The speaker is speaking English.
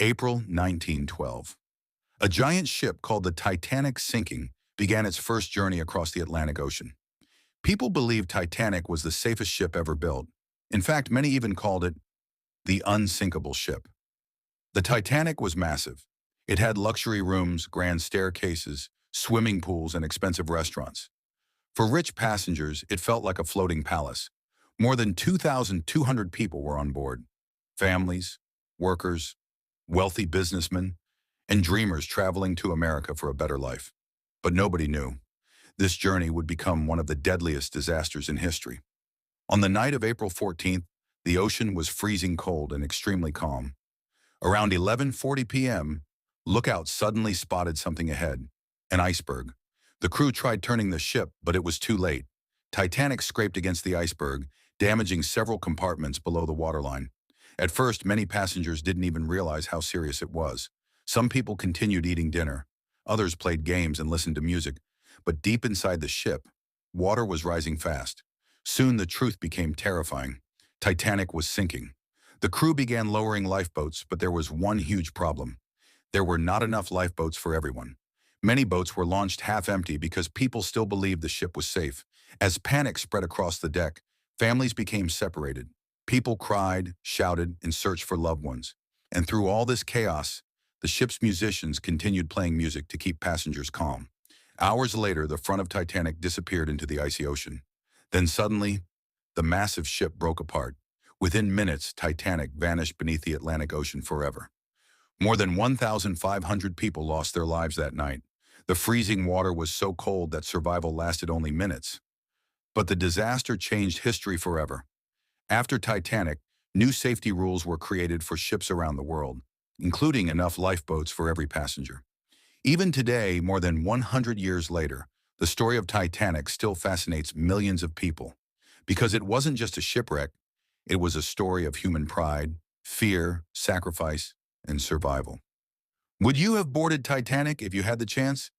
April 1912. A giant ship called the Titanic sinking began its first journey across the Atlantic Ocean. People believed Titanic was the safest ship ever built. In fact, many even called it the unsinkable ship. The Titanic was massive. It had luxury rooms, grand staircases, swimming pools, and expensive restaurants. For rich passengers, it felt like a floating palace. More than 2,200 people were on board. Families, workers, wealthy businessmen, and dreamers traveling to America for a better life. But nobody knew. This journey would become one of the deadliest disasters in history. On the night of April 14th, the ocean was freezing cold and extremely calm. Around 11:40 p.m., lookouts suddenly spotted something ahead, an iceberg. The crew tried turning the ship, but it was too late. Titanic scraped against the iceberg, damaging several compartments below the waterline. At first, many passengers didn't even realize how serious it was. Some people continued eating dinner. Others played games and listened to music. But deep inside the ship, water was rising fast. Soon the truth became terrifying. Titanic was sinking. The crew began lowering lifeboats, but there was one huge problem. There were not enough lifeboats for everyone. Many boats were launched half-empty because people still believed the ship was safe. As panic spread across the deck, families became separated. People cried, shouted, and searched for loved ones. And through all this chaos, the ship's musicians continued playing music to keep passengers calm. Hours later, the front of Titanic disappeared into the icy ocean. Then suddenly, the massive ship broke apart. Within minutes, Titanic vanished beneath the Atlantic Ocean forever. More than 1,500 people lost their lives that night. The freezing water was so cold that survival lasted only minutes. But the disaster changed history forever. After Titanic, new safety rules were created for ships around the world, including enough lifeboats for every passenger. Even today, more than 100 years later, the story of Titanic still fascinates millions of people. Because it wasn't just a shipwreck, it was a story of human pride, fear, sacrifice, and survival. Would you have boarded Titanic if you had the chance?